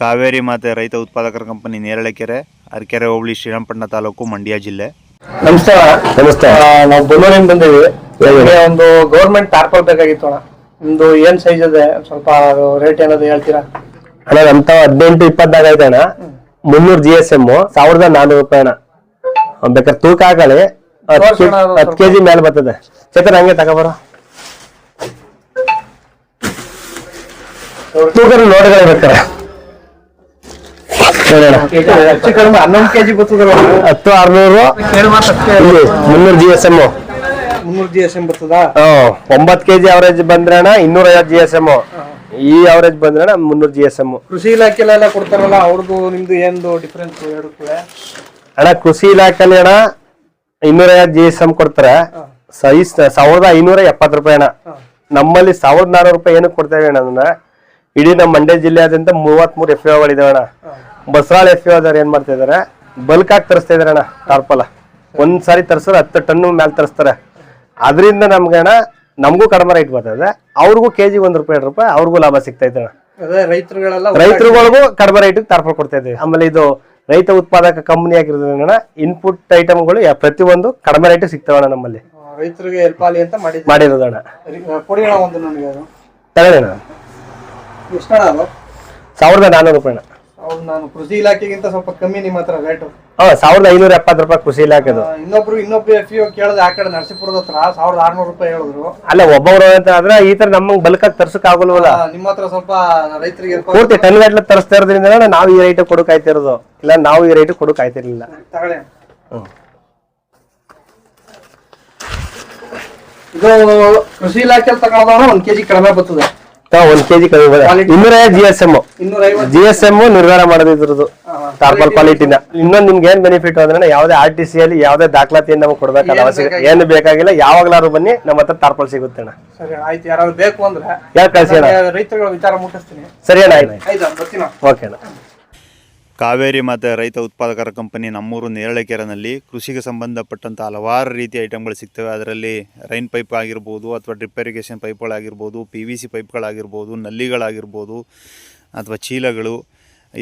ಕಾವೇರಿ ಮಾತೆ ರೈತ ಉತ್ಪಾದಕರ ಕಂಪನಿ ನೇರಳೆಕೆರೆ, ಅರಕೆರೆ ಹೋಬಳಿ, ಶ್ರೀರಂಗಪಟ್ಟಣ ತಾಲೂಕು, ಮಂಡ್ಯ ಜಿಲ್ಲೆ. ನಮಸ್ಕಾರ. ನಾವು ಬೆಂಗಳೂರಿಂದ ಬಂದಿವಿ. ಒಂದು ಗೌರ್ಮೆಂಟ್ ಟಾರ್ಪಲ್ ಬೇಕಾಗಿತ್ತು ಅಣ್ಣ. ನಿಮ್ದು ಏನ್ ಸೈಜ್ ಇದೆ, ಸ್ವಲ್ಪ ರೇಟ್ ಏನಾದ್ರು ಹೇಳ್ತೀರಾ? ಅಣ್ಣ ನಮ್ತ 18-20 ಐತೆ ಅಣ್ಣ. 300 GSM, 1400 ರೂಪಾಯಿ ಅಣ್ಣ. ಬೇಕಾದ್ರೆ ತೂಕ ಹಾಕಲಿ, 10 kg ಮೇಲೆ ಬರ್ತದೆ. ಚೇತನ್ ಹಂಗೆ ತಗೋಬರ ತೂಕ ನೋಡ್ಕೊಳ್ಳಿ ಬೇಕಾರೆ. 11 kg ಬರ್ತದೆ. 10-600, 300 GSM. 300 GSM ಬರ್ತದಾ? 9 kg ಅವರೇಜ್ ಬಂದ್ರೆ ಅಣ್ಣ 250 GSM. ಈ ಅವರೇಜ್ ಬಂದ್ರೆ ಅಣ್ಣ 300 GSM. ಕೃಷಿ ಇಲಾಖೆಲ್ಲ ಕೊಡ್ತಾರಲ್ಲ, ಅವ್ರದ್ದು ನಿಮ್ದು ಏನು ಡಿಫ್ರೆನ್ಸ್ ಹೇಳುತ್ತೆ ಅಣ್ಣ? ಕೃಷಿ ಇಲಾಖೆಯಲ್ಲಿ ಅಣ್ಣ 250 GSM ಕೊಡ್ತಾರೆ. ಸೈಜ್ 1570 ರೂಪಾಯಿ ಅಣ್ಣ. ನಮ್ಮಲ್ಲಿ 1400 ರೂಪಾಯಿ ಏನಕ್ಕೆ ಕೊಡ್ತೇವೆ ಅಣ್ಣ ಅದನ್ನ? ಇಡೀ ನಮ್ಮ ಮಂಡ್ಯ ಜಿಲ್ಲೆಯಾದ್ಯಂತ 33 FAOಗಳಿದಾವೆ ಅಣ್ಣ. ಬಸರಾಳ FAO ಆದವ್ರು ಏನ್ ಮಾಡ್ತಾ ಇದಾರೆ, ಬಲ್ಕ್ ಆಗಿ ತರಿಸ್ತಾ ಇದಾರೆ ಅಣ್ಣ. ಟಾರ್ಪಲ್ ಒಂದ್ಸಾರಿ ತರಿಸಿದ್ರೆ 10 ಟನ್ ಮೇಲೆ ತರಿಸ್ತಾರೆ. ಅದರಿಂದ ನಮ್ಗೆ ಅಣ್ಣ, ನಮಗೂ ಕಡಿಮೆ ರೈಟ್ ಬರ್ತದೆ, ಅವ್ರಿಗೂ KG 1 ರೂಪಾಯಿ 2 ರೂಪಾಯಿ ಅವ್ರಿಗೂ ಲಾಭ ಸಿಗ್ತಾ ಇದೆ ಅಣ್ಣ. ರೈತರುಗಳಿಗೂ ಕಡಿಮೆ ರೇಟ್ ಟಾರ್ಪಲ್ ಕೊಡ್ತಾ ಇದ್ದೀವಿ. ಆಮೇಲೆ ಇದು ರೈತ ಉತ್ಪಾದಕ ಕಂಪನಿ ಆಗಿರೋದ್ರಿಂದ ಇನ್ಪುಟ್ ಐಟಮ್ಗಳು ಪ್ರತಿಯೊಂದು ಕಡಿಮೆ ರೇಟ್ ಸಿಗ್ತಾವಣ್ಣ ನಮ್ಮಲ್ಲಿ. ರೈತರಿಗೆ ಹೆಲ್ಪ್ ಆಗಲಿ ಅಂತ ಮಾಡಿರೋದಣ್ಣ. ತಗೊಳ್ಳೋಣ. 1400 ರೂಪಾಯಿ ಅಣ್ಣ. ನಾನು ಕೃಷಿ ಇಲಾಖೆಗಿಂತ ಸ್ವಲ್ಪ ಕಮ್ಮಿ ನಿಮ್ಮ ಹತ್ರ ರೇಟ್. 1570 ರೂಪಾಯಿ ಕೃಷಿ ಇಲಾಖೆದು. ಇನ್ನೊಬ್ರು FAO ಕೇಳಿದ್ರೆ ಆ ಕಡೆ ನರಸೀಪುರದ ಹತ್ರ 1600 ರೂಪಾಯಿ ಹೇಳಿದ್ರು. ಅಲ್ಲ, ಒಬ್ಬೊಬ್ರು ಆದ್ರೆ ಈ ತರ ನಮಗೆ ಬಲ್ಕ್ ಆಗಿ ತರ್ಸಕ್ ಆಗೋಲ್ವಲ್ಲ. ನಿಮ್ಮ ಹತ್ರ ಸ್ವಲ್ಪ ರೈತರಿಗೆ ಪೂರ್ತಿ ಟನ್ ಗಟ್ಟಲೆ ತರಿಸ್ತಾ ಇರೋದ್ರಿಂದ ನಾವು ಈ ರೈಟ್ ಕೊಡಕ್ ಆಯ್ತಿರೋದು. ಇಲ್ಲ, ನಾವು ಈ ರೈಟ್ ಕೊಡಕ್ ಆಯ್ತಿರ್ಲಿಲ್ಲ. ತಗೊಳ್ಳಿ. ಇದು ಕೃಷಿ ಇಲಾಖೆ ತಗೊಂಡವನು 1 kg ಕಡಿಮೆ ಬರ್ತದೆ. 1 kg ಕಡಿಮೆ 250 GSM ನಿರ್ಧಾರ ಮಾಡೋದು ಇದ್ರದ್ದು ಟಾರ್ಪಲ್ ಕ್ವಾಲಿಟಿನ. ಇನ್ನೊಂದು ನಿಮ್ಗೆ ಏನ್ ಬೆನಿಫಿಟ್ ಅಂದ್ರೆ, ಯಾವುದೇ RTC ಅಲ್ಲಿ ಯಾವುದೇ ದಾಖಲಾತಿಯನ್ನು ನಮ್ಗೆ ಕೊಡ್ಬೇಕಲ್ಲ, ಅವಶ್ಯಕ ಏನು ಬೇಕಾಗಿಲ್ಲ. ಯಾವಾಗ್ಲಾರು ಬನ್ನಿ, ನಮ್ಮ ಹತ್ರ ಟಾರ್ಪಲ್ ಸಿಗುತ್ತೆ ಅಣ್ಣ. ಸರಿ, ಆಯ್ತು. ಯಾರಾದ್ರು ಬೇಕು ಅಂದ್ರೆ ಯಾಕೆ ಕಳ್ಸಿ ಅಣ್ಣ, ರೈತರುಗಳ ವಿಚಾರ ಮುಟ್ಟಿಸ್ತೀನಿ. ಸರಿ ಅಣ್ಣ, ಆಯ್ತು. ಓಕೆ ಅಣ್ಣ. ಕಾವೇರಿ ಮಾತೆ ರೈತ ಉತ್ಪಾದಕರ ಕಂಪನಿ ನಮ್ಮೂರು ನೇರಳೆಕೆರೆನಲ್ಲಿ ಕೃಷಿಗೆ ಸಂಬಂಧಪಟ್ಟಂಥ ಹಲವಾರು ರೀತಿಯ ಐಟಮ್ಗಳು ಸಿಗ್ತವೆ. ಅದರಲ್ಲಿ ರೈನ್ ಪೈಪ್ ಆಗಿರ್ಬೋದು, ಅಥವಾ ಡ್ರಿಪ್ ಇರಿಗೇಷನ್ ಪೈಪ್ಗಳಾಗಿರ್ಬೋದು, PVC ಪೈಪ್ಗಳಾಗಿರ್ಬೋದು, ನಲ್ಲಿಗಳಾಗಿರ್ಬೋದು, ಅಥವಾ ಚೀಲಗಳು,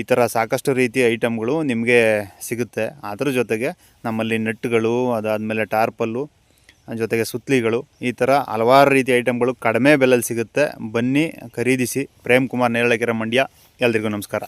ಈ ಥರ ಸಾಕಷ್ಟು ರೀತಿಯ ಐಟಮ್ಗಳು ನಿಮಗೆ ಸಿಗುತ್ತೆ. ಅದರ ಜೊತೆಗೆ ನಮ್ಮಲ್ಲಿ ನಟ್ಟುಗಳು, ಅದಾದಮೇಲೆ ಟಾರ್ಪಲ್ಲು, ಜೊತೆಗೆ ಸುತ್ತಲಿಗಳು, ಈ ಥರ ಹಲವಾರು ರೀತಿಯ ಐಟಮ್ಗಳು ಕಡಿಮೆ ಬೆಲೆಯಲ್ಲಿ ಸಿಗುತ್ತೆ. ಬನ್ನಿ, ಖರೀದಿಸಿ. ಪ್ರೇಮ್ ಕುಮಾರ್, ನೇರಳೆಕೆರೆ, ಮಂಡ್ಯ. ಎಲ್ರಿಗೂ ನಮಸ್ಕಾರ.